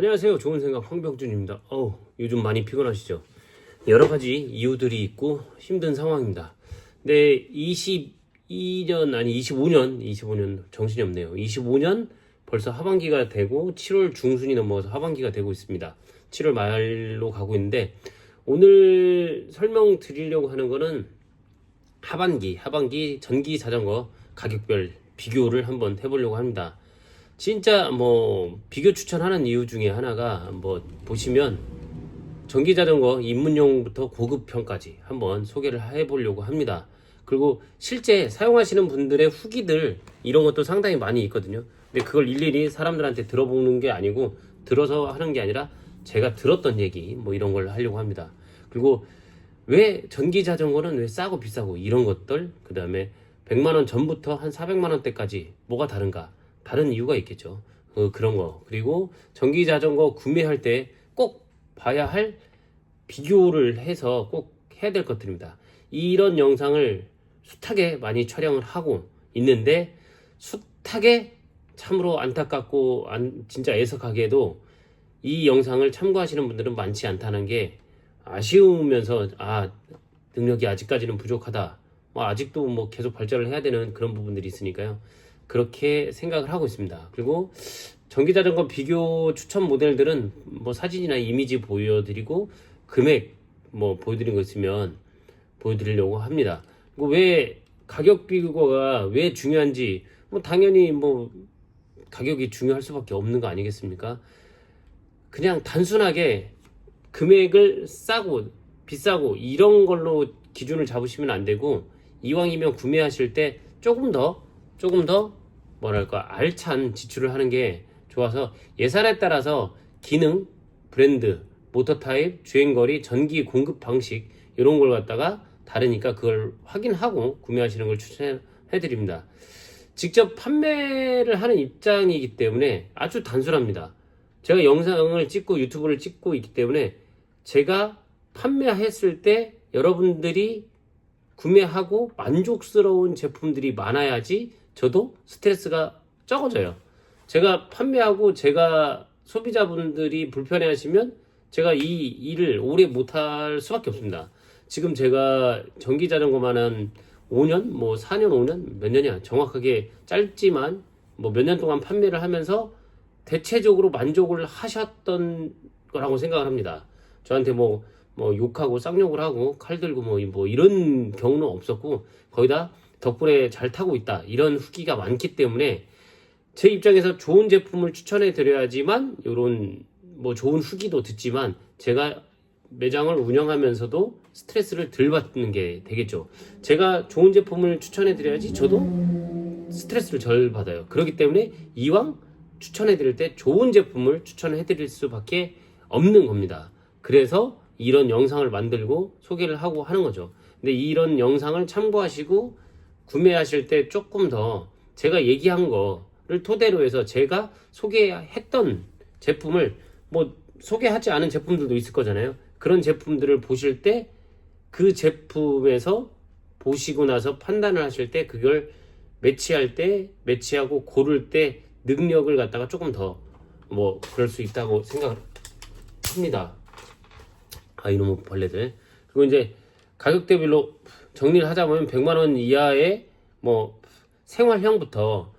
안녕하세요. 좋은 생각 황병준입니다. 요즘 많이 피곤하시죠? 여러 가지 이유들이 있고 힘든 상황입니다. 근데 22년 아니 25년 정신이 없네요. 25년 벌써 하반기가 되고 7월 중순이 넘어서 하반기가 되고 있습니다. 7월 말로 가고 있는데 오늘 설명드리려고 하는 거는 하반기 전기 자전거 가격별 비교를 한번 해보려고 합니다. 진짜 비교 추천하는 이유 중에 하나가 보시면 전기 자전거 입문용부터 고급형까지 한번 소개를 해보려고 합니다. 그리고 실제 사용하시는 분들의 후기들 이런 것도 상당히 많이 있거든요. 근데 그걸 일일이 사람들한테 들어보는 게 아니고 들어서 하는 게 아니라 제가 들었던 얘기 이런 걸 하려고 합니다. 그리고 왜 전기 자전거는 왜 싸고 비싸고 이런 것들, 그 다음에 100만원 전부터 한 400만원대까지 뭐가 다른가, 다른 이유가 있겠죠. 그런 거. 그리고 전기 자전거 구매할 때 꼭 봐야 할 비교를 해서 꼭 해야 될 것들입니다. 이런 영상을 숱하게 많이 촬영을 하고 있는데 숱하게 참으로 안타깝고 진짜 애석하게도 이 영상을 참고하시는 분들은 많지 않다는 게 아쉬우면서 능력이 아직까지는 부족하다. 아직도 계속 발전을 해야 되는 그런 부분들이 있으니까요. 그렇게 생각을 하고 있습니다. 그리고 전기자전거 비교 추천 모델들은 사진이나 이미지 보여드리고 금액 보여드린 거 있으면 보여드리려고 합니다. 그리고 왜 가격 비교가 왜 중요한지 당연히 가격이 중요할 수밖에 없는 거 아니겠습니까? 그냥 단순하게 금액을 싸고 비싸고 이런 걸로 기준을 잡으시면 안 되고 이왕이면 구매하실 때 조금 더 알찬 지출을 하는 게 좋아서 예산에 따라서 기능, 브랜드, 모터 타입, 주행거리, 전기 공급 방식 이런 걸 갖다가 다르니까 그걸 확인하고 구매하시는 걸 추천해 드립니다. 직접 판매를 하는 입장이기 때문에 아주 단순합니다. 제가 영상을 찍고 유튜브를 찍고 있기 때문에 제가 판매했을 때 여러분들이 구매하고 만족스러운 제품들이 많아야지 저도 스트레스가 적어져요. 제가 판매하고 제가 소비자분들이 불편해하시면 제가 이 일을 오래 못할 수밖에 없습니다. 지금 제가 전기자전거만한 5년, 4년, 5년, 몇 년이야 정확하게 짧지만 몇 년 동안 판매를 하면서 대체적으로 만족을 하셨던 거라고 생각을 합니다. 저한테 욕하고 쌍욕을 하고 칼 들고 이런 경우는 없었고 거의 다 덕분에 잘 타고 있다 이런 후기가 많기 때문에 제 입장에서 좋은 제품을 추천해 드려야지만 이런 좋은 후기도 듣지만 제가 매장을 운영하면서도 스트레스를 덜 받는 게 되겠죠. 제가 좋은 제품을 추천해 드려야지 저도 스트레스를 덜 받아요. 그렇기 때문에 이왕 추천해 드릴 때 좋은 제품을 추천해 드릴 수밖에 없는 겁니다. 그래서 이런 영상을 만들고 소개를 하고 하는 거죠. 근데 이런 영상을 참고하시고 구매하실 때 조금 더 제가 얘기한 거를 토대로 해서 제가 소개했던 제품을 소개하지 않은 제품들도 있을 거잖아요. 그런 제품들을 보실 때 그 제품에서 보시고 나서 판단을 하실 때 그걸 매치하고 고를 때 능력을 갖다가 조금 더 그럴 수 있다고 생각을 합니다. 이놈의 벌레들. 그리고 이제 가격대별로 정리를 하자면 100만원 이하의 생활형부터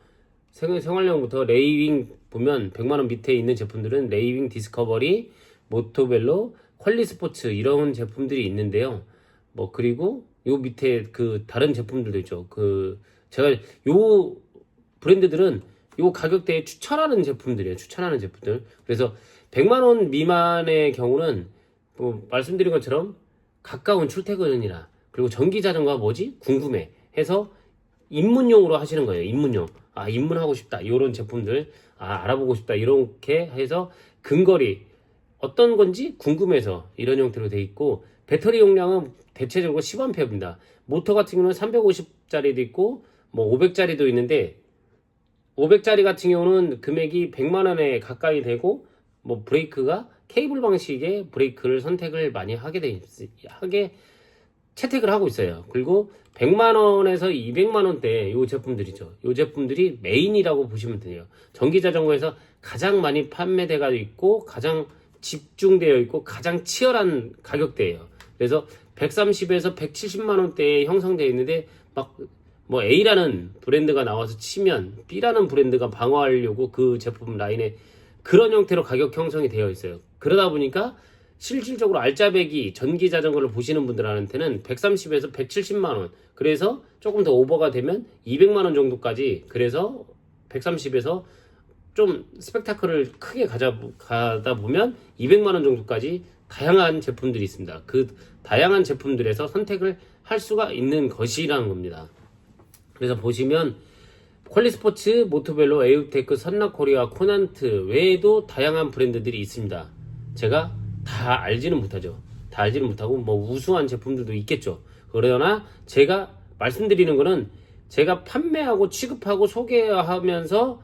레이윙 보면 100만원 밑에 있는 제품들은 레이윙, 디스커버리, 모토벨로, 퀄리스포츠 이런 제품들이 있는데요. 그리고 요 밑에 다른 제품들도 있죠. 제가 요 브랜드들은 요 가격대에 추천하는 제품들이에요. 그래서 100만원 미만의 경우는 말씀드린 것처럼 가까운 출퇴근이나 그리고 전기자전거가 궁금해 해서 입문용으로 하시는 거예요. 입문용. 입문하고 싶다. 이런 제품들 알아보고 싶다. 이렇게 해서 근거리 어떤 건지 궁금해서 이런 형태로 돼 있고 배터리 용량은 대체적으로 10A입니다. 모터 같은 경우는 350짜리도 있고 500짜리도 있는데 500짜리 같은 경우는 금액이 100만원에 가까이 되고 브레이크가 케이블 방식의 브레이크를 선택을 많이 하게 채택을 하고 있어요. 그리고 100만원에서 200만원대 요 제품들이죠. 요 제품들이 메인이라고 보시면 돼요. 전기자전거에서 가장 많이 판매되가 있고 가장 집중되어 있고 가장 치열한 가격대예요. 그래서 130에서 170만원대에 형성되어 있는데 막 뭐 A라는 브랜드가 나와서 치면 B라는 브랜드가 방어하려고 그 제품 라인에 그런 형태로 가격 형성이 되어 있어요. 그러다 보니까 실질적으로 알짜배기 전기자전거를 보시는 분들한테는 130에서 170만원, 그래서 조금 더 오버가 되면 200만원 정도까지, 그래서 130에서 좀 스펙타클을 크게 가다 보면 200만원 정도까지 다양한 제품들이 있습니다. 그 다양한 제품들에서 선택을 할 수가 있는 것이라는 겁니다. 그래서 보시면 퀄리스포츠, 모토벨로, 에우테크, 선라코리아, 코난트 외에도 다양한 브랜드들이 있습니다. 제가 다 알지는 못하죠. 다 알지는 못하고 뭐 우수한 제품들도 있겠죠. 그러나 제가 말씀드리는 거는 제가 판매하고 취급하고 소개하면서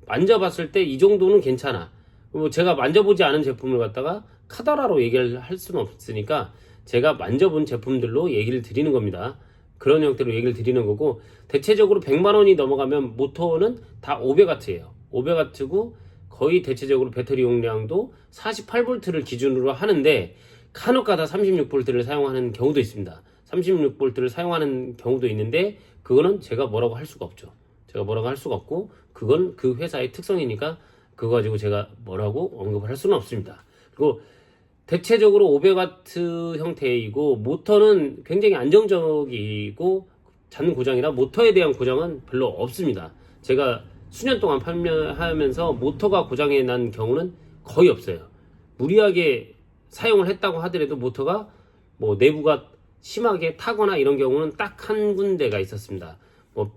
만져봤을 때 이 정도는 괜찮아. 제가 만져보지 않은 제품을 갖다가 카더라로 얘기를 할 수는 없으니까 제가 만져본 제품들로 얘기를 드리는 겁니다. 그런 형태로 얘기를 드리는 거고, 대체적으로 100만원이 넘어가면 모터는 다 500W예요. 500W고 거의 대체적으로 배터리 용량도 48V를 기준으로 하는데 간혹가다 36V를 사용하는 경우도 있습니다. 36V를 사용하는 경우도 있는데 그거는 제가 뭐라고 할 수가 없죠. 제가 뭐라고 할 수가 없고 그건 그 회사의 특성이니까 그거 가지고 제가 뭐라고 언급을 할 수는 없습니다. 그리고 대체적으로 500W 형태이고 모터는 굉장히 안정적이고 잔 고장이라 모터에 대한 고장은 별로 없습니다. 제가 수년 동안 판매하면서 모터가 고장이 난 경우는 거의 없어요. 무리하게 사용을 했다고 하더라도 모터가 뭐 내부가 심하게 타거나 이런 경우는 딱 한 군데가 있었습니다. 뭐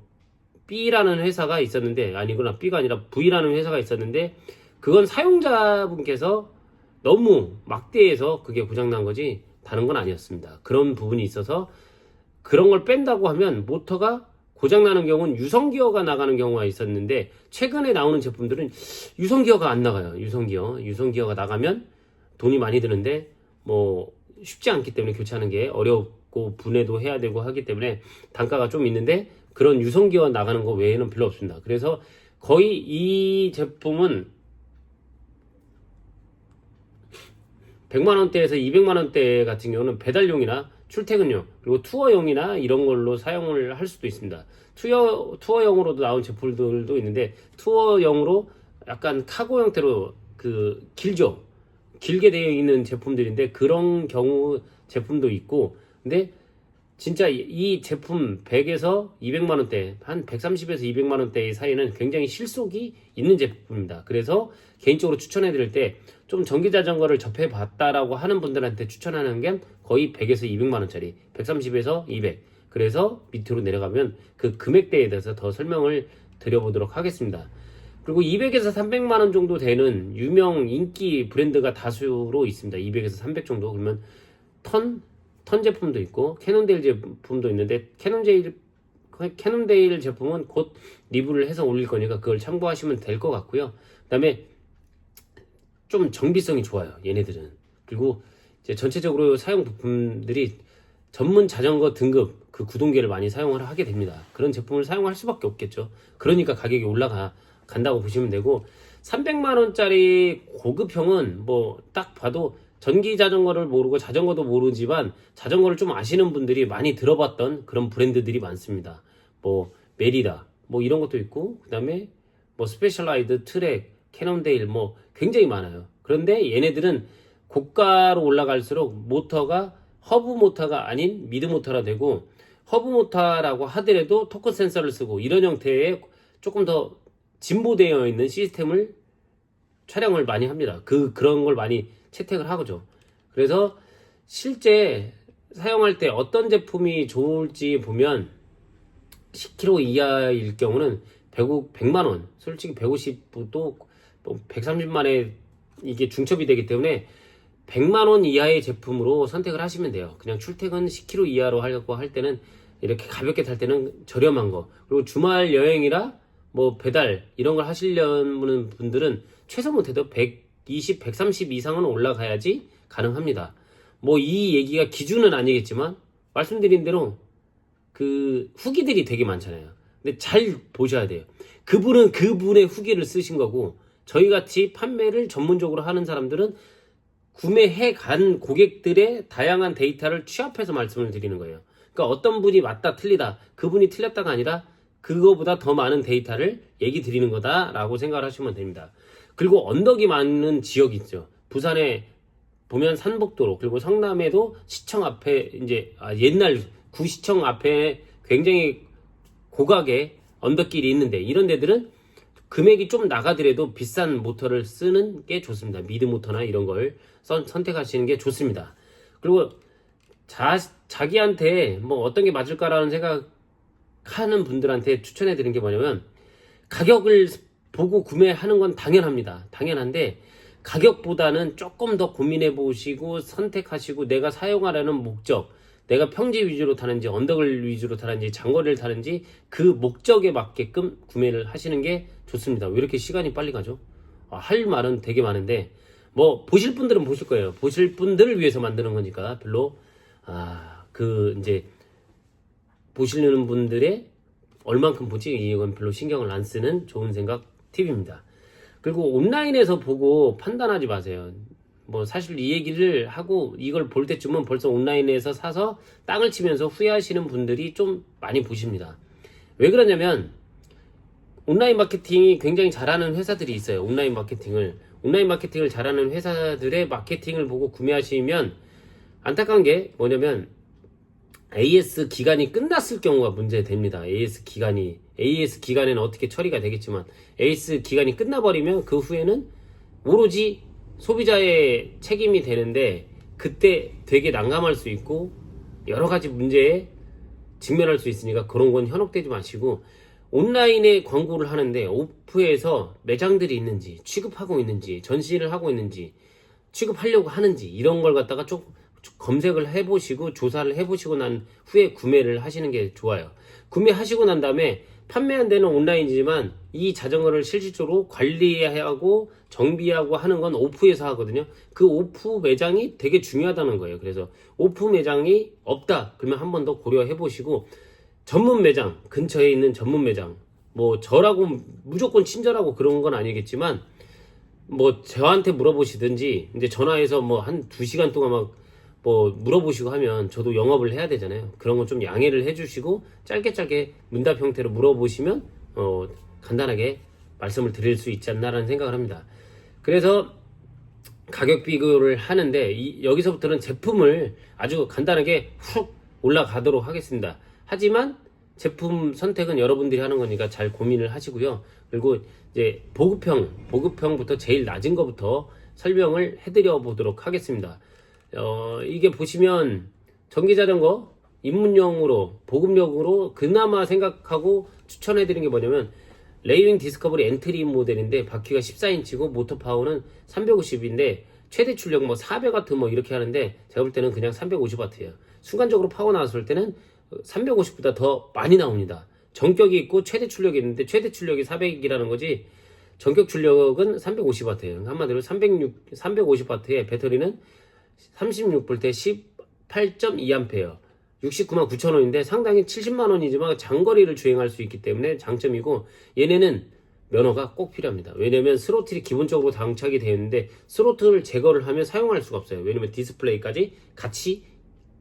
B라는 회사가 있었는데, 아니구나, B가 아니라 V라는 회사가 있었는데 그건 사용자분께서 너무 막대해서 그게 고장난 거지 다른 건 아니었습니다. 그런 부분이 있어서 그런 걸 뺀다고 하면 모터가 고장나는 경우는 유성기어가 나가는 경우가 있었는데 최근에 나오는 제품들은 유성기어가 안 나가요. 유성기어가 나가면 돈이 많이 드는데 뭐 쉽지 않기 때문에 교체하는 게 어렵고 분해도 해야 되고 하기 때문에 단가가 좀 있는데 그런 유성기어 나가는 거 외에는 별로 없습니다. 그래서 거의 이 제품은 100만원대에서 200만원대 같은 경우는 배달용이나 출퇴근용, 그리고 투어용이나 이런 걸로 사용을 할 수도 있습니다. 투어용으로도 나온 제품들도 있는데 투어용으로 약간 카고 형태로 길게 되어 있는 제품들인데 그런 경우 제품도 있고, 근데 진짜 이 제품 100에서 200만원대, 한 130에서 200만원대 사이는 굉장히 실속이 있는 제품입니다. 그래서 개인적으로 추천해 드릴 때 좀 전기자전거를 접해봤다라고 하는 분들한테 추천하는 게 거의 100에서 200만원짜리, 130에서 200, 그래서 밑으로 내려가면 그 금액대에 대해서 더 설명을 드려보도록 하겠습니다. 그리고 200에서 300만원 정도 되는 유명 인기 브랜드가 다수로 있습니다. 200에서 300 정도. 그러면 턴 제품도 있고 캐논데일 제품도 있는데 캐논데일 제품은 곧 리뷰를 해서 올릴 거니까 그걸 참고하시면 될 것 같고요. 그 다음에 좀 정비성이 좋아요, 얘네들은. 그리고 이제 전체적으로 사용 부품들이 전문 자전거 등급 그 구동계를 많이 사용을 하게 됩니다. 그런 제품을 사용할 수밖에 없겠죠. 그러니까 가격이 올라간다고 보시면 되고, 300만원짜리 고급형은 뭐 딱 봐도 전기 자전거를 모르고 자전거도 모르지만 자전거를 좀 아시는 분들이 많이 들어봤던 그런 브랜드들이 많습니다. 뭐 메리다 뭐 이런 것도 있고, 그 다음에 뭐 스페셜라이드, 트랙, 캐논데일 뭐 굉장히 많아요. 그런데 얘네들은 고가로 올라갈수록 모터가 허브 모터가 아닌 미드 모터라 되고, 허브 모터라고 하더라도 토크 센서를 쓰고 이런 형태의 조금 더 진보되어 있는 시스템을 촬영을 많이 합니다. 그런 걸 많이 채택을 하죠. 그래서 실제 사용할 때 어떤 제품이 좋을지 보면 10km 이하일 경우는 100만원, 솔직히 150도 130만에 이게 중첩이 되기 때문에 100만원 이하의 제품으로 선택을 하시면 돼요. 그냥 출퇴근 10km 이하로 하려고 할 때는, 이렇게 가볍게 탈 때는 저렴한 거, 그리고 주말 여행이라 뭐 배달 이런 걸 하시려는 분들은 최소 못해도 120, 130 이상은 올라가야지 가능합니다. 뭐 이 얘기가 기준은 아니겠지만 말씀드린 대로 그 후기들이 되게 많잖아요. 근데 잘 보셔야 돼요. 그분은 그분의 후기를 쓰신 거고, 저희같이 판매를 전문적으로 하는 사람들은 구매해 간 고객들의 다양한 데이터를 취합해서 말씀을 드리는 거예요. 그러니까 어떤 분이 맞다 틀리다, 그분이 틀렸다가 아니라 그거보다 더 많은 데이터를 얘기 드리는 거다라고 생각을 하시면 됩니다. 그리고 언덕이 많은 지역이 있죠. 부산에 보면 산복도로, 그리고 성남에도 시청 앞에 이제 옛날 구시청 앞에 굉장히 고각의 언덕길이 있는데, 이런 데들은 금액이 좀 나가더라도 비싼 모터를 쓰는 게 좋습니다. 미드 모터나 이런 걸 선택하시는 게 좋습니다. 그리고 자기한테 뭐 어떤 게 맞을까라는 생각하는 분들한테 추천해 드리는 게 뭐냐면, 가격을 보고 구매하는 건 당연합니다. 당연한데 가격보다는 조금 더 고민해 보시고 선택하시고, 내가 사용하려는 목적, 내가 평지 위주로 타는지 언덕을 위주로 타는지 장거리를 타는지 그 목적에 맞게끔 구매를 하시는 게 좋습니다. 왜 이렇게 시간이 빨리 가죠? 할 말은 되게 많은데, 뭐 보실 분들은 보실 거예요. 보실 분들을 위해서 만드는 거니까 별로 이제 보시는 분들의 얼만큼 보지 이건 별로 신경을 안 쓰는 좋은 생각 팁입니다. 그리고 온라인에서 보고 판단하지 마세요. 뭐 사실 이 얘기를 하고 이걸 볼 때쯤은 벌써 온라인에서 사서 땅을 치면서 후회하시는 분들이 좀 많이 보십니다. 왜 그러냐면, 온라인 마케팅이 굉장히 잘하는 회사들이 있어요. 온라인 마케팅을 잘하는 회사들의 마케팅을 보고 구매하시면 안타까운 게 뭐냐면, AS 기간이 끝났을 경우가 문제됩니다. AS 기간에는 어떻게 처리가 되겠지만, AS 기간이 끝나버리면 그 후에는 오로지 소비자의 책임이 되는데, 그때 되게 난감할 수 있고 여러 가지 문제에 직면할 수 있으니까 그런 건 현혹되지 마시고, 온라인에 광고를 하는데 오프에서 매장들이 있는지, 취급하고 있는지, 전시를 하고 있는지, 취급하려고 하는지, 이런 걸 갖다가 좀 검색을 해보시고 조사를 해보시고 난 후에 구매를 하시는 게 좋아요. 구매하시고 난 다음에 판매한 데는 온라인이지만 이 자전거를 실질적으로 관리하고 정비하고 하는 건 오프에서 하거든요. 그 오프 매장이 되게 중요하다는 거예요. 그래서 오프 매장이 없다 그러면 한 번 더 고려해 보시고, 전문 매장, 근처에 있는 전문 매장, 뭐 저라고 무조건 친절하고 그런 건 아니겠지만, 뭐 저한테 물어보시든지 이제 전화해서 뭐 한 2시간 동안 막 뭐 물어보시고 하면 저도 영업을 해야 되잖아요. 그런 건 좀 양해를 해주시고 짧게 문답 형태로 물어보시면 간단하게 말씀을 드릴 수 있지 않나라는 생각을 합니다. 그래서 가격 비교를 하는데 여기서부터는 제품을 아주 간단하게 훅 올라가도록 하겠습니다. 하지만 제품 선택은 여러분들이 하는 거니까 잘 고민을 하시고요. 그리고 이제 보급형부터 제일 낮은 거부터 설명을 해드려 보도록 하겠습니다. 이게 보시면 전기자전거 입문용으로 보급용으로 그나마 생각하고 추천해드리는 게 뭐냐면, 레이윙 디스커버리 엔트리 모델인데 바퀴가 14인치고 모터 파워는 350인데 최대 출력 뭐 400W 뭐 이렇게 하는데, 제가 볼 때는 그냥 350W예요. 순간적으로 파워 나왔을 때는 350보다 더 많이 나옵니다. 전격이 있고 최대 출력이 있는데 최대 출력이 400이라는 거지 전격 출력은 350W예요. 한마디로 350W의 배터리는 36V 18.2A 699,000원인데 상당히 700,000원이지만 장거리를 주행할 수 있기 때문에 장점이고, 얘네는 면허가 꼭 필요합니다. 왜냐면 스로틀이 기본적으로 장착이 되어 있는데 스로틀을 제거를 하면 사용할 수가 없어요. 왜냐면 디스플레이까지 같이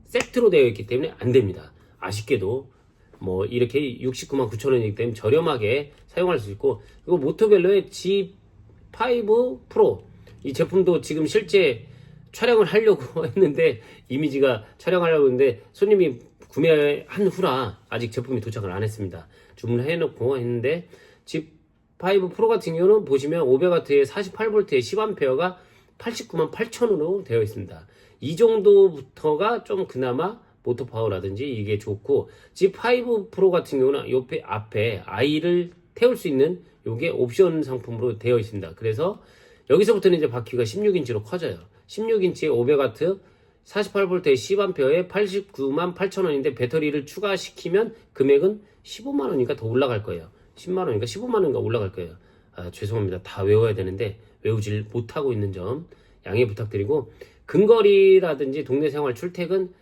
세트로 되어 있기 때문에 안 됩니다. 아쉽게도 뭐 이렇게 699,000원이기 때문에 저렴하게 사용할 수 있고, 그리고 모토벨로의 G5 프로 이 제품도 지금 실제 촬영을 하려고 했는데, 이미지가 촬영하려고 했는데 손님이 구매한 후라 아직 제품이 도착을 안 했습니다. 주문을 해놓고 했는데, G5 프로 같은 경우는 보시면 500W에 48V에 10A가 898,000원으로 되어 있습니다. 이 정도부터가 좀 그나마 모터 파워라든지 이게 좋고, G5 프로 같은 경우는 옆에 앞에 I를 태울 수 있는 요게 옵션 상품으로 되어 있습니다. 그래서 여기서부터는 이제 바퀴가 16인치로 커져요. 16인치에 500W 48V에 10A에 898,000원인데 배터리를 추가시키면 금액은 15만원인가 더 올라갈 거예요. 10만원인가 15만원인가 올라갈 거예요. 죄송합니다. 다 외워야 되는데 외우질 못하고 있는 점 양해 부탁드리고, 근거리라든지 동네 생활 출퇴근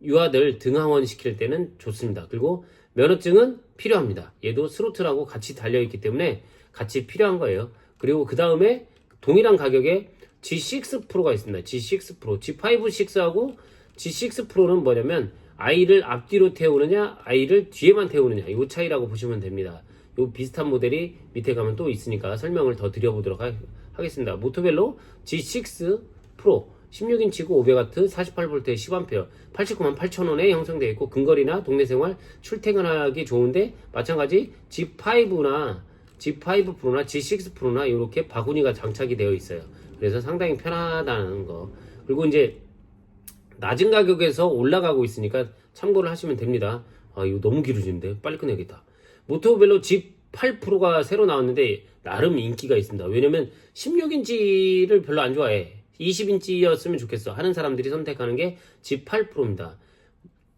유아들 등하원 시킬 때는 좋습니다. 그리고 면허증은 필요합니다. 얘도 스로틀하고 같이 달려있기 때문에 같이 필요한 거예요. 그리고 그 다음에 동일한 가격에 G6 프로가 있습니다. G6 프로, G5, 6하고 G6 프로는 뭐냐면 아이를 앞뒤로 태우느냐 아이를 뒤에만 태우느냐 이 차이라고 보시면 됩니다. 요 비슷한 모델이 밑에 가면 또 있으니까 설명을 더 드려보도록 하겠습니다. 모토벨로 G6 프로 16인치고 500W 48V에 10A 89만 8천원에 형성되어 있고 근거리나 동네 생활 출퇴근하기 좋은데 마찬가지 G5나 G5 프로나 G6 프로나 이렇게 바구니가 장착이 되어 있어요. 그래서 상당히 편하다는 거. 그리고 이제 낮은 가격에서 올라가고 있으니까 참고를 하시면 됩니다. 아, 이거 너무 길어지는데 빨리 끝내야겠다. 모토벨로 G8 프로가 새로 나왔는데 나름 인기가 있습니다. 왜냐면 16인치를 별로 안 좋아해. 20인치였으면 좋겠어 하는 사람들이 선택하는 게 G8 프로입니다.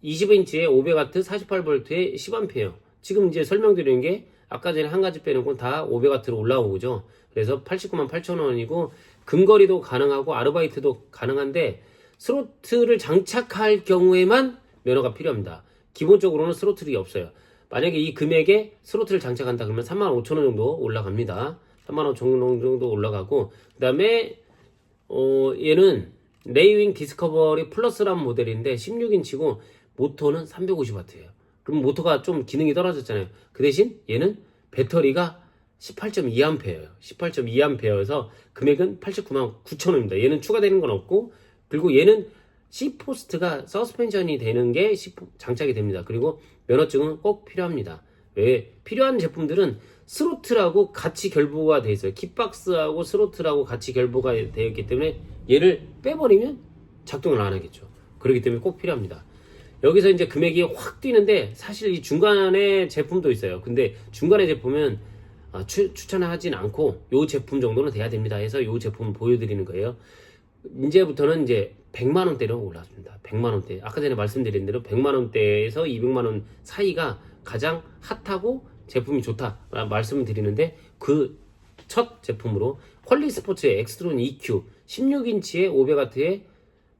20인치에 500W 48V에 10A. 지금 이제 설명드리는 게 아까 전에 한 가지 빼놓고 다 500W로 올라오죠. 그래서 89만 8천원이고 근거리도 가능하고 아르바이트도 가능한데 스로틀을 장착할 경우에만 면허가 필요합니다. 기본적으로는 스로틀이 없어요. 만약에 이 금액에 스로틀을 장착한다 그러면 35,000원 정도 올라갑니다. 35,000원 정도 올라가고 그 다음에 얘는 레이윙 디스커버리 플러스라는 모델인데 16인치고 모터는 350W예요. 그럼 모터가 좀 기능이 떨어졌잖아요. 그 대신 얘는 배터리가 18.2A예요. 18.2A여서 금액은 89만 9천원입니다. 얘는 추가되는 건 없고 그리고 얘는 C포스트가 서스펜션이 되는 게 장착이 됩니다. 그리고 면허증은 꼭 필요합니다. 왜? 필요한 제품들은 스로틀하고 같이 결부가 되어 있어요. 킥박스하고 스로틀하고 같이 결부가 되어 있기 때문에 얘를 빼버리면 작동을 안 하겠죠. 그렇기 때문에 꼭 필요합니다. 여기서 이제 금액이 확 뛰는데 사실 이 중간에 제품도 있어요. 근데 중간에 제품은 추천하진 않고 요 제품 정도는 돼야 됩니다 해서 요 제품을 보여드리는 거예요. 이제부터는 이제 100만원대로 올라왔습니다. 100만원대. 아까 전에 말씀드린 대로 100만원대에서 200만원 사이가 가장 핫하고 제품이 좋다 말씀을 드리는데 그 첫 제품으로 퀄리스포츠의 엑스트론 EQ 16인치에 500W에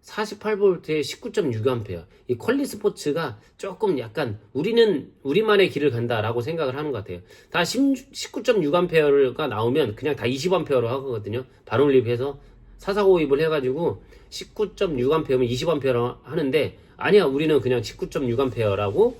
48V에 19.6A. 이 퀄리스포츠가 조금 약간 우리만의 길을 간다라고 생각을 하는 것 같아요. 다 19.6A가 나오면 그냥 다 20A로 하거든요. 반올림해서 440입을 해가지고 19.6A면 20A로 하는데 아니야, 우리는 그냥 19.6A라고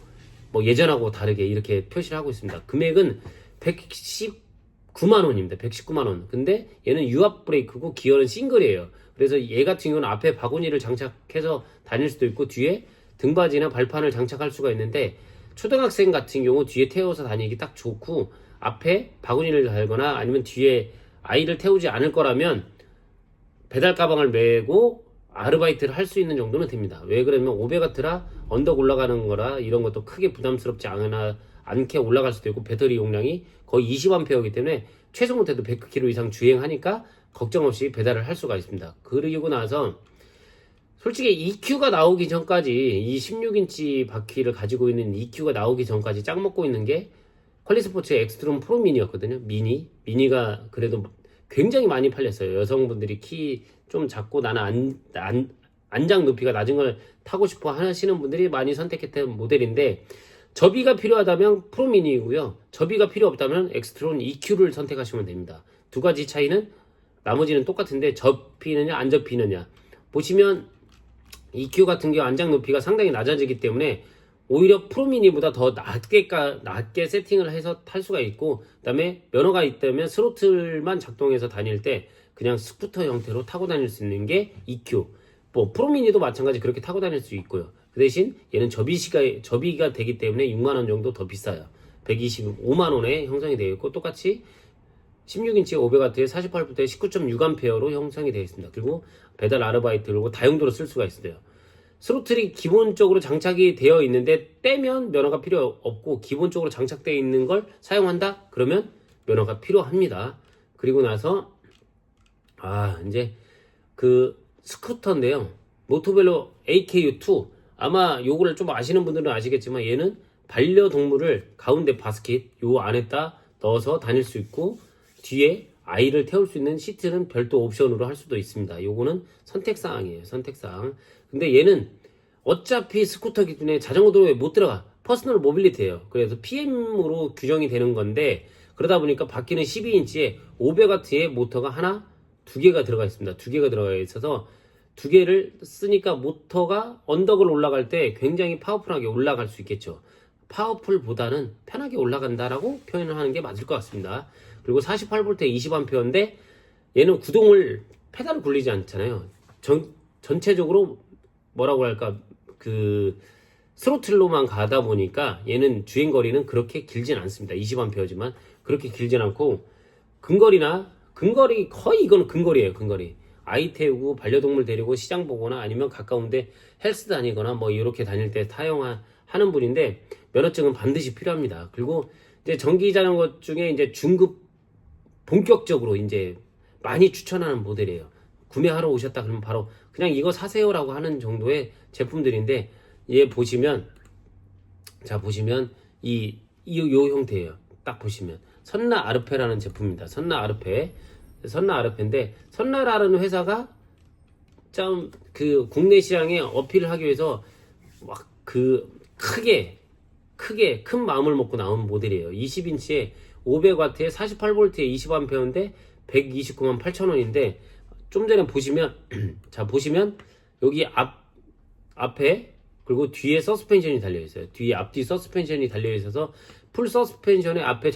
뭐 예전하고 다르게 이렇게 표시를 하고 있습니다. 금액은 119만원입니다. 119만원. 근데 얘는 유압 브레이크고 기어는 싱글이에요. 그래서 얘 같은 경우는 앞에 바구니를 장착해서 다닐 수도 있고 뒤에 등받이나 발판을 장착할 수가 있는데 초등학생 같은 경우 뒤에 태워서 다니기 딱 좋고 앞에 바구니를 달거나 아니면 뒤에 아이를 태우지 않을 거라면 배달 가방을 메고 아르바이트를 할 수 있는 정도는 됩니다. 왜 그러면 500W라 언덕 올라가는 거라 이런 것도 크게 부담스럽지 않게 올라갈 수도 있고 배터리 용량이 거의 20A이기 때문에 최소 못해도 100km 이상 주행하니까 걱정 없이 배달을 할 수가 있습니다. 그리고 나서 솔직히 EQ가 나오기 전까지 이 16인치 바퀴를 가지고 있는 EQ가 나오기 전까지 짝 먹고 있는 게 퀄리스포츠의 엑스트롬 프로 미니였거든요. 미니가 그래도 굉장히 많이 팔렸어요. 여성분들이 키 좀 작고 나는 안장 높이가 낮은 걸 타고 싶어 하시는 분들이 많이 선택했던 모델인데 접이가 필요하다면 프로미니이고요. 접이가 필요 없다면 엑스트론 EQ를 선택하시면 됩니다. 두 가지 차이는 나머지는 똑같은데 접히느냐 안 접히느냐 보시면 EQ 같은 경우 안장 높이가 상당히 낮아지기 때문에 오히려 프로미니보다 더 낮게 세팅을 해서 탈 수가 있고 그 다음에 면허가 있다면 스로틀만 작동해서 다닐 때 그냥 스쿠터 형태로 타고 다닐 수 있는 게 EQ. 뭐 프로미니도 마찬가지 그렇게 타고 다닐 수 있고요. 그 대신 얘는 접이가 되기 때문에 6만원 정도 더 비싸요. 125만원에 형성이 되어 있고 똑같이 16인치 500W에 48V에 19.6A로 형성이 되어 있습니다. 그리고 배달 아르바이트 그리고 다용도로 쓸 수가 있어요. 스로틀이 기본적으로 장착이 되어 있는데 떼면 면허가 필요 없고 기본적으로 장착되어 있는 걸 사용한다? 그러면 면허가 필요합니다. 그리고 나서 이제 그 스쿠터인데요. 모토벨로 AKU2 아마 요거를 좀 아시는 분들은 아시겠지만 얘는 반려동물을 가운데 바스켓 요 안에다 넣어서 다닐 수 있고 뒤에 아이를 태울 수 있는 시트는 별도 옵션으로 할 수도 있습니다. 요거는 선택사항이에요. 선택사항. 근데 얘는 어차피 스쿠터기 때문에 자전거 도로에 못 들어가. 퍼스널 모빌리티예요. 그래서 PM으로 규정이 되는 건데 그러다 보니까 바퀴는 12인치에 500W의 모터가 하나, 두 개가 들어가 있습니다. 두 개가 들어가 있어서 두 개를 쓰니까 모터가 언덕을 올라갈 때 굉장히 파워풀하게 올라갈 수 있겠죠. 파워풀보다는 편하게 올라간다라고 표현을 하는 게 맞을 것 같습니다. 그리고 48V 20A인데 얘는 구동을 페달 굴리지 않잖아요. 전체적으로 뭐라고 할까 그 스로틀로만 가다 보니까 얘는 주행거리는 그렇게 길진 않습니다. 20A지만 그렇게 길진 않고 근거리 거의 이거는 근거리예요. 근거리. 아이 태우고 반려동물 데리고 시장 보거나 아니면 가까운데 헬스 다니거나 뭐 이렇게 다닐 때 하는 분인데 면허증은 반드시 필요합니다. 그리고 이제 전기 자전거 중에 이제 중급 본격적으로 이제 많이 추천하는 모델이에요. 구매하러 오셨다 그러면 바로 그냥 이거 사세요라고 하는 정도의 제품들인데 얘 보시면 자 보시면 요 형태예요. 딱 보시면 선나 아르페라는 제품입니다. 선나 아르페인데 선나라는 회사가 좀 그 국내 시장에 어필을 하기 위해서 막 그 크게 큰 마음을 먹고 나온 모델이에요. 20인치에 500W에 48V에 20A인데 129만 8천 원인데 좀 전에 보시면 자 보시면 여기 앞에 그리고 뒤에 서스펜션이 달려 있어요. 뒤에 앞뒤 서스펜션이 달려 있어서 풀 서스펜션에 앞에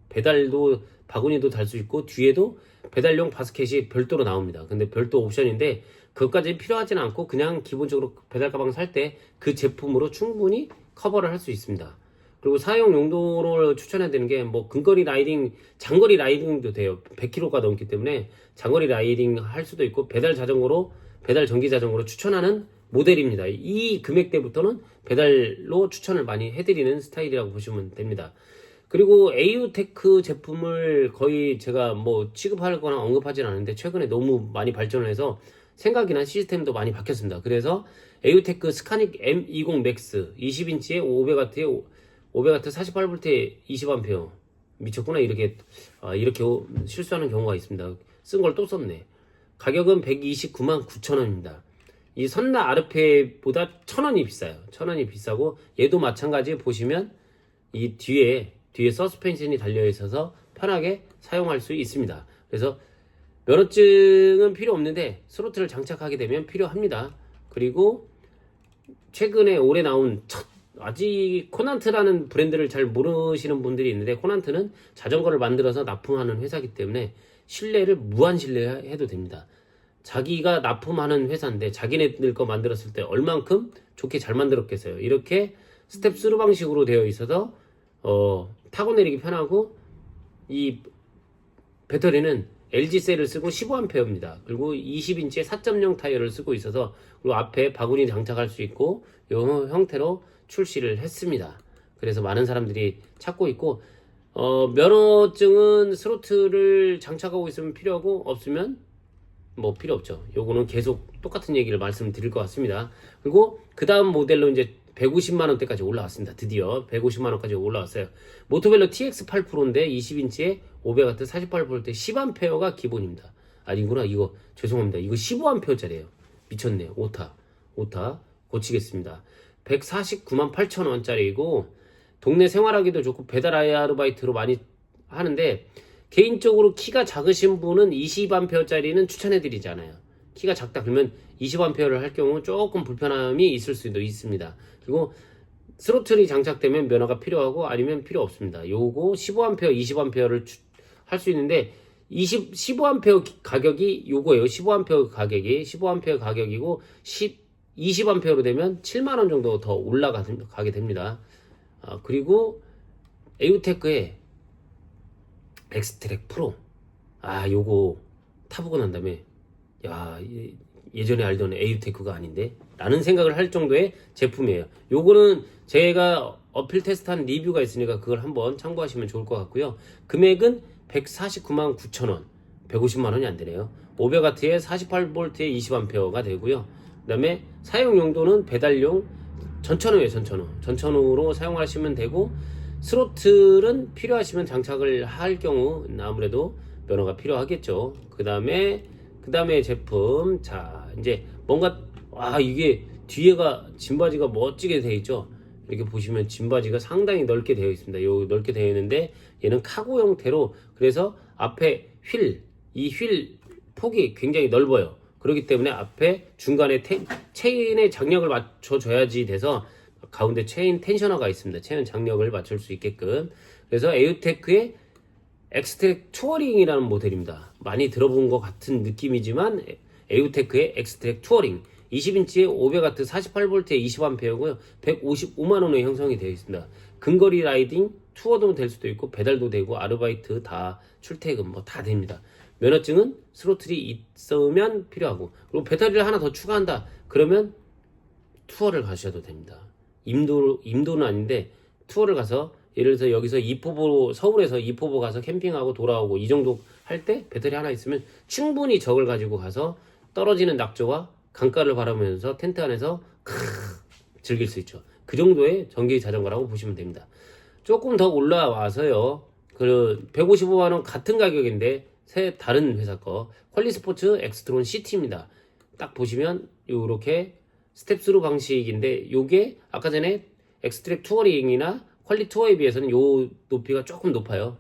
배달도 바구니도 달 수 있고 뒤에도 배달용 바스켓이 별도로 나옵니다. 근데 별도 옵션인데 그것까지 필요하지는 않고 그냥 기본적으로 배달 가방 살 때 그 제품으로 충분히 커버를 할 수 있습니다. 그리고 사용 용도로 추천해야 되는 게 뭐 근거리 라이딩, 장거리 라이딩도 돼요. 100km가 넘기 때문에 장거리 라이딩 할 수도 있고 배달 전기 자전거로 추천하는 모델입니다. 이 금액대부터는 배달로 추천을 많이 해드리는 스타일이라고 보시면 됩니다. 그리고 에이유테크 제품을 거의 제가 뭐 취급하거나 언급하진 않는데 최근에 너무 많이 발전을 해서 생각이나 시스템도 많이 바뀌었습니다. 그래서 에이유테크 스카닉 M20 맥스 20인치에 500W 48V에 20A 미쳤구나. 이렇게 실수하는 경우가 있습니다. 쓴 걸 또 썼네. 가격은 129만 9천 원입니다. 이 선나 아르페보다 1,000원이 비싸요. 1,000원이 비싸고 얘도 마찬가지 보시면 이 뒤에 서스펜션이 달려 있어서 편하게 사용할 수 있습니다. 그래서 면허증은 필요 없는데 스로틀을 장착하게 되면 필요합니다. 그리고 최근에 올해 나온 아직 코난트라는 브랜드를 잘 모르시는 분들이 있는데 코난트는 자전거를 만들어서 납품하는 회사이기 때문에 신뢰를 무한 신뢰해도 됩니다. 자기가 납품하는 회사인데 자기네들 거 만들었을 때 얼만큼 좋게 잘 만들었겠어요. 이렇게 스텝 스루 방식으로 되어 있어서 타고 내리기 편하고 이 배터리는 LG셀을 쓰고 15A입니다. 그리고 20인치의 4.0 타이어를 쓰고 있어서 그리고 앞에 바구니 장착할 수 있고 이 형태로 출시를 했습니다. 그래서 많은 사람들이 찾고 있고 면허증은 스로틀을 장착하고 있으면 필요하고 없으면 뭐 필요 없죠. 요거는 계속 똑같은 얘기를 말씀드릴 것 같습니다. 그리고 그 다음 모델로 이제 150만원대까지 올라왔습니다. 드디어 150만원까지 올라왔어요. 모토벨로 TX8 프로인데 20인치에 500W 48V 10A가 기본입니다. 아니구나. 이거 죄송합니다. 이거 15A짜리예요. 미쳤네. 오타 고치겠습니다. 149만 8천원짜리이고 동네 생활하기도 좋고 배달 아르바이트로 많이 하는데 개인적으로 키가 작으신 분은 20A짜리는 추천해드리지 않아요. 키가 작다 그러면 20A를 할 경우 조금 불편함이 있을 수도 있습니다. 그리고 스로틀이 장착되면 면허가 필요하고 아니면 필요 없습니다. 요거 15A, 20A를 할 수 있는데 15A 가격이 요거예요. 15A 가격이고 20A로 되면 7만원 정도 더 올라가게 됩니다. 그리고 에이유테크의 엑스트랙 프로 요거 타보고 난 다음에 예전에 알던 에이유테크가 아닌데 라는 생각을 할 정도의 제품이에요. 요거는 제가 어필 테스트한 리뷰가 있으니까 그걸 한번 참고하시면 좋을 것 같고요. 금액은 149만 9천원 150만원이 안 되네요. 500W에 48V에 20A가 되고요. 그 다음에 사용 용도는 배달용 전천후예요. 전천후로 사용하시면 되고 스로틀은 필요하시면 장착을 할 경우 아무래도 면허가 필요하겠죠. 그 다음에 제품 자 이제 뭔가 이게 뒤에가 짐바지가 멋지게 되어 있죠. 이렇게 보시면 짐바지가 상당히 넓게 되어 있습니다. 요 넓게 되어 있는데 얘는 카고 형태로, 그래서 앞에 이 휠 폭이 굉장히 넓어요. 그렇기 때문에 앞에 중간에 체인의 장력을 맞춰줘야지 돼서 가운데 체인 텐셔너가 있습니다. 체인 장력을 맞출 수 있게끔. 그래서 에어테크의 엑스트랙 투어링이라는 모델입니다. 많이 들어본 것 같은 느낌이지만 에어테크의 엑스트랙 투어링 20인치에 500W 48V에 20A고요. 155만원에 형성이 되어 있습니다. 근거리 라이딩 투어도 될 수도 있고 배달도 되고 아르바이트 다 출퇴근 뭐 다 됩니다. 면허증은 스로틀이 있으면 필요하고, 그리고 배터리를 하나 더 추가한다 그러면 투어를 가셔도 됩니다. 임도는 아닌데 투어를 가서, 예를 들어서 여기서 이포보, 서울에서 이포보 가서 캠핑하고 돌아오고 이 정도 할 때 배터리 하나 있으면 충분히 저걸 가지고 가서 떨어지는 낙조와 강가를 바라보면서 텐트 안에서 즐길 수 있죠. 그 정도의 전기 자전거라고 보시면 됩니다. 조금 더 올라와서요, 그 155만원 같은 가격인데 다른 회사 거 퀄리스포츠 엑스트론 CT입니다. 딱 보시면 요렇게 스텝스루 방식인데, 요게 아까 전에 엑스트랙 투어링이나 퀄리 투어에 비해서는 요 높이가 조금 높아요.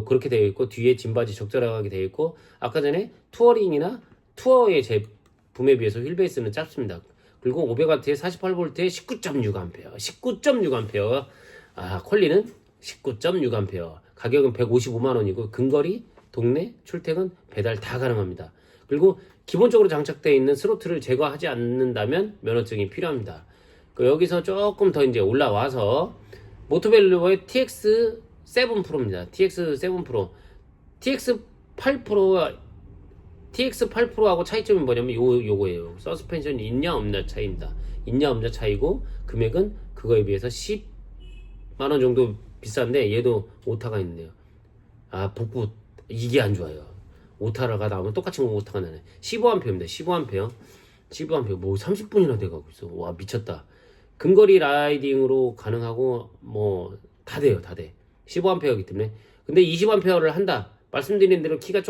그렇게 되어 있고 뒤에 짐바지 적절하게 되어 있고, 아까 전에 투어링이나 투어의 제품에 비해서 휠베이스는 짧습니다. 그리고 500W에 48V에 19.6A 19.6A 퀄리는 19.6A, 가격은 155만원이고 근거리, 동네, 출퇴근, 배달 다 가능합니다. 그리고 기본적으로 장착되어 있는 스로틀을 제거하지 않는다면 면허증이 필요합니다. 여기서 조금 더 이제 올라와서 모토벨로의 TX7 프로입니다. TX7 프로, TX8 프로와 TX8 프로하고 차이점이 뭐냐면 요거예요. 서스펜션이 있냐 없냐 차이입니다. 있냐 없냐 차이고, 금액은 그거에 비해서 10만원 정도 비싼데 얘도 오타가 있는데요. 복부 이게 안 좋아요. 오타가 나오면 똑같이 오타가 나네. 15A입니다. 15A 뭐 30분이나 돼가고 있어. 와 미쳤다. 근거리 라이딩으로 가능하고 뭐 다 돼요. 다 돼. 15A이기 때문에. 근데 20A를 한다 말씀드린 대로 키가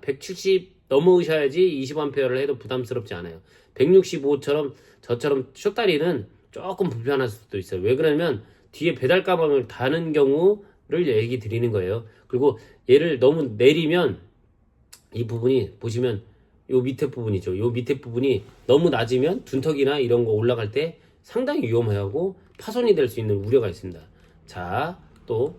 170 넘으셔야지 20A를 해도 부담스럽지 않아요. 165처럼 저처럼 쇼다리는 조금 불편할 수도 있어요. 왜 그러냐면 뒤에 배달 가방을 다는 경우를 얘기 드리는 거예요. 그리고 얘를 너무 내리면 이 부분이 보시면 요 밑에 부분이죠. 요 밑에 부분이 너무 낮으면 둔턱이나 이런 거 올라갈 때 상당히 위험하고 파손이 될 수 있는 우려가 있습니다. 자, 또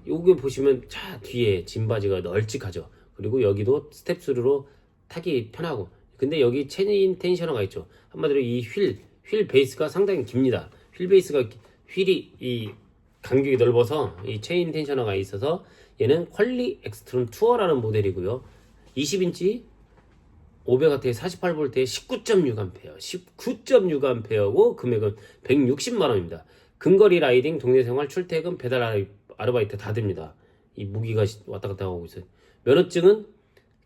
요게 보시면 자 뒤에 짐바지가 널찍하죠. 그리고 여기도 스텝스루로 타기 편하고, 근데 여기 체인 텐셔너가 있죠. 한마디로 이 휠 베이스가 상당히 깁니다. 휠 베이스가 휠이 이 간격이 넓어서 이 체인 텐셔너가 있어서 얘는 퀄리 엑스트론 투어라는 모델이고요. 20인치 500W에 48V에 19.6A 19.6A고 금액은 160만원입니다. 근거리 라이딩, 동네 생활, 출퇴근, 배달 아르바이트 다 됩니다. 이 무기가 왔다 갔다 하고 있어요. 면허증은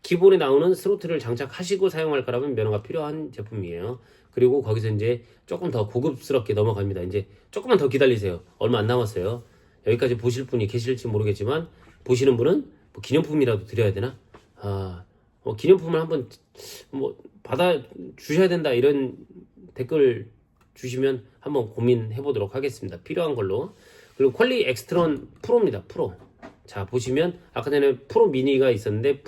기본에 나오는 스로틀을 장착하시고 사용할 거라면 면허가 필요한 제품이에요. 그리고 거기서 이제 조금 더 고급스럽게 넘어갑니다. 이제 조금만 더 기다리세요. 얼마 안 남았어요. 여기까지 보실 분이 계실지 모르겠지만 보시는 분은 뭐 기념품이라도 드려야 되나? 기념품을 한번 뭐 받아 주셔야 된다 이런 댓글 주시면 한번 고민해 보도록 하겠습니다. 필요한 걸로. 그리고 퀄리 엑스트론 프로입니다. 프로. 자 보시면 아까 전에 프로 미니가 있었는데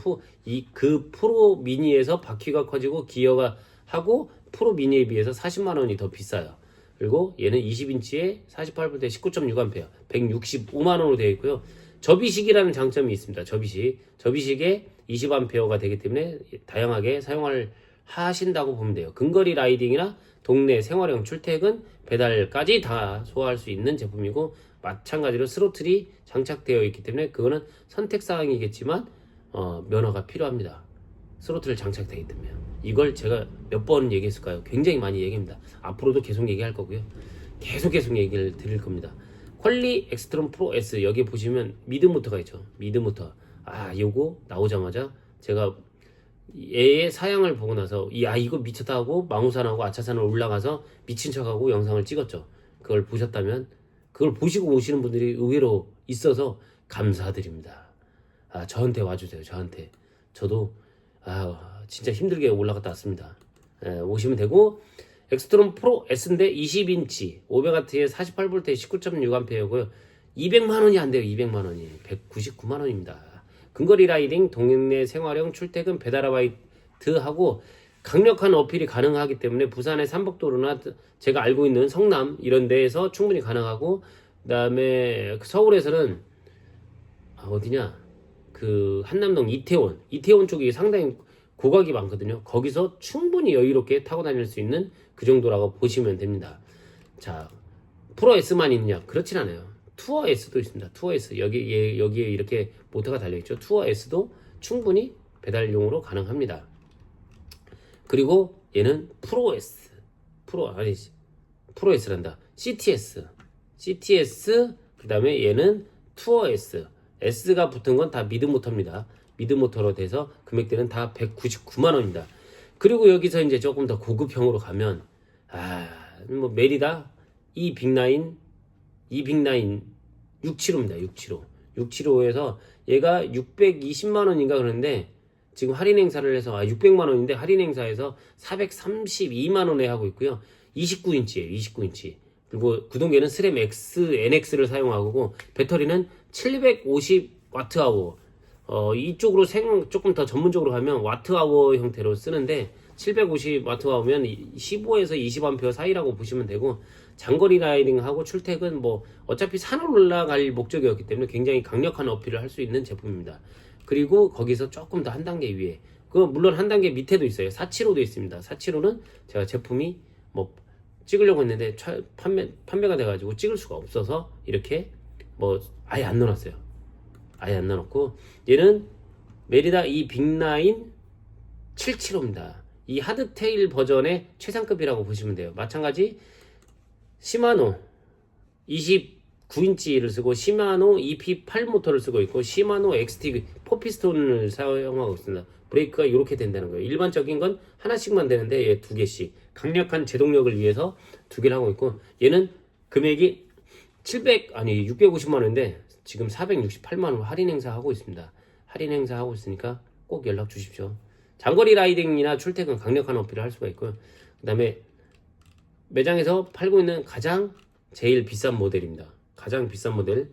그 프로 미니에서 바퀴가 커지고 기어가 하고 프로 미니에 비해서 40만원이 더 비싸요. 그리고 얘는 20인치에 48V에 19.6A 165만원으로 되어 있고요. 접이식이라는 장점이 있습니다. 접이식에 20A가 되기 때문에 다양하게 하신다고 보면 돼요. 근거리 라이딩이나 동네 생활형 출퇴근, 배달까지 다 소화할 수 있는 제품이고, 마찬가지로 스로틀이 장착되어 있기 때문에 그거는 선택사항이겠지만 면허가 필요합니다. 스로틀 장착되기 때문에. 이걸 제가 몇 번 얘기했을까요? 굉장히 많이 얘기합니다. 앞으로도 계속 얘기할 거고요. 계속 얘기를 드릴 겁니다. 퀄리 엑스트론 프로 S, 여기 보시면 미드모터가 있죠. 미드모터. 요거 나오자마자 제가 얘의 사양을 보고 나서 이거 미쳤다 하고 망우산하고 아차산을 올라가서 미친 척하고 영상을 찍었죠. 그걸 보셨다면, 그걸 보시고 오시는 분들이 의외로 있어서 감사드립니다. 저한테 와주세요. 저한테. 저도 진짜 힘들게 올라갔다 왔습니다. 오시면 되고, 엑스트롬 프로 S인데 20인치 500W에 48V에 19.6A고요. 200만 원이 안 돼요. 200만 원이 199만 원입니다. 근거리 라이딩, 동네 생활형, 출퇴근, 배달아바이트하고 강력한 어필이 가능하기 때문에 부산의 삼복도로나 제가 알고 있는 성남 이런 데에서 충분히 가능하고, 그다음에 서울에서는 어디냐, 그 한남동 이태원 쪽이 상당히 고각이 많거든요. 거기서 충분히 여유롭게 타고 다닐 수 있는 그 정도라고 보시면 됩니다. 자, 프로 S만 있느냐? 그렇진 않아요. 투어 S도 있습니다. 투어 S 여기에 이렇게 모터가 달려있죠. 투어 S도 충분히 배달용으로 가능합니다. 그리고 얘는 프로 S란다. CTS 그 다음에 얘는 투어 S. S가 붙은 건 다 미드모터입니다. 미드모터로 돼서 금액대는 다 199만 원입니다. 그리고 여기서 이제 조금 더 고급형으로 가면 뭐 메리다 이 빅라인 675입니다. 675에서 얘가 620만 원인가 그러는데 지금 할인 행사를 해서 600만 원인데 할인 행사에서 432만 원에 하고 있고요. 29인치예요. 29인치. 그리고 구동계는 스램 NX를 사용하고 배터리는 750Wh. 이쪽으로 조금 더 전문적으로 가면 와트아워 형태로 쓰는데 750Wh면 15에서 20A 사이라고 보시면 되고, 장거리 라이딩하고 출퇴근 뭐 어차피 산을 올라갈 목적이었기 때문에 굉장히 강력한 어필을 할 수 있는 제품입니다. 그리고 거기서 조금 더 한 단계 위에, 물론 한 단계 밑에도 있어요. 475도 있습니다. 475는 제가 제품이 뭐 찍으려고 했는데 판매가 돼가지고 찍을 수가 없어서 이렇게 뭐 아예 안 넣어놨어요. 아예 안 넣어놓고, 얘는 메리다 이 빅라인 775입니다. 이 하드테일 버전의 최상급이라고 보시면 돼요. 마찬가지 시마노 29인치를 쓰고 시마노 EP8 모터를 쓰고 있고 시마노 XT 4피스톤을 사용하고 있습니다. 브레이크가 이렇게 된다는 거예요. 일반적인 건 하나씩만 되는데 얘 두 개씩 강력한 제동력을 위해서 두 개를 하고 있고, 얘는 금액이 650만 원인데 지금 468만 원 할인 행사하고 있습니다. 할인 행사하고 있으니까 꼭 연락 주십시오. 장거리 라이딩이나 출퇴근 강력한 어필을 할 수가 있고요. 그 다음에 매장에서 팔고 있는 제일 비싼 모델입니다. 가장 비싼 모델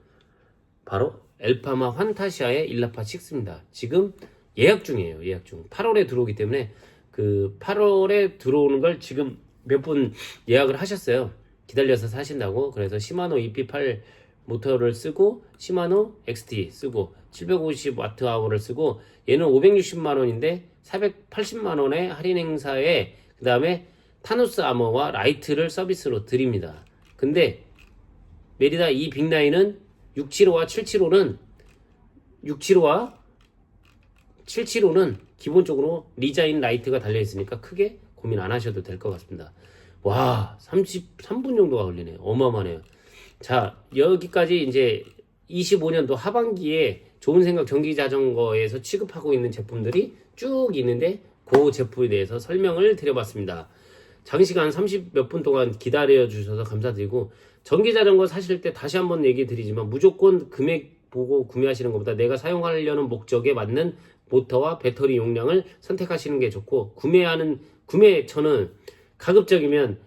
바로 엘파마 환타시아의 일라파 6입니다. 지금 예약 중이에요. 예약 중. 8월에 들어오기 때문에 그 8월에 들어오는 걸 지금 몇 분 예약을 하셨어요. 기다려서 사신다고. 그래서 시마노 EP8 모터를 쓰고 시마노 XT 쓰고 750Wh를 쓰고, 얘는 560만 원인데 480만 원의 할인 행사에 그 다음에 타노스 아머와 라이트를 서비스로 드립니다. 근데 메리다 이 빅라인은 675와 775는 기본적으로 리자인 라이트가 달려있으니까 크게 고민 안 하셔도 될 것 같습니다. 와, 33분 정도가 걸리네요. 어마어마하네요. 자, 여기까지 이제 25년도 하반기에 좋은 생각 전기자전거에서 취급하고 있는 제품들이 쭉 있는데 그 제품에 대해서 설명을 드려봤습니다. 장시간 30 몇 분 동안 기다려 주셔서 감사드리고, 전기자전거 사실 때 다시 한번 얘기 드리지만 무조건 금액 보고 구매하시는 것보다 내가 사용하려는 목적에 맞는 모터와 배터리 용량을 선택하시는 게 좋고, 저는 가급적이면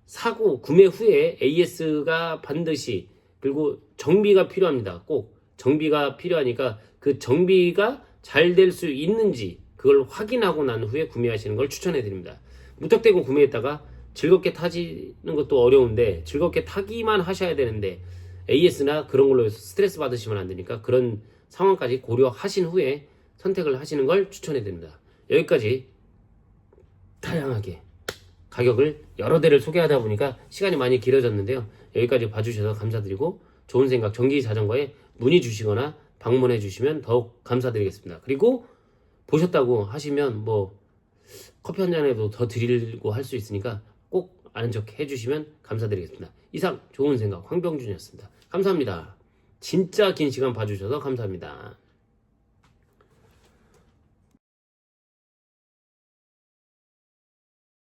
사고 구매 후에 AS가 반드시, 그리고 정비가 필요합니다. 꼭 정비가 필요하니까 그 정비가 잘 될 수 있는지 그걸 확인하고 난 후에 구매하시는 걸 추천해 드립니다. 무턱대고 구매했다가 즐겁게 타지는 것도 어려운데 즐겁게 타기만 하셔야 되는데 AS나 그런 걸로 해서 스트레스 받으시면 안 되니까 그런 상황까지 고려하신 후에 선택을 하시는 걸 추천해 드립니다. 여기까지 다양하게 가격을 여러 대를 소개하다 보니까 시간이 많이 길어졌는데요. 여기까지 봐주셔서 감사드리고, 좋은 생각 전기 자전거에 문의 주시거나 방문해 주시면 더욱 감사드리겠습니다. 그리고 보셨다고 하시면 뭐 커피 한 잔에도 더 드리고 할 수 있으니까 꼭 아는 척 해주시면 감사드리겠습니다. 이상 좋은 생각 황병준이었습니다. 감사합니다. 진짜 긴 시간 봐주셔서 감사합니다.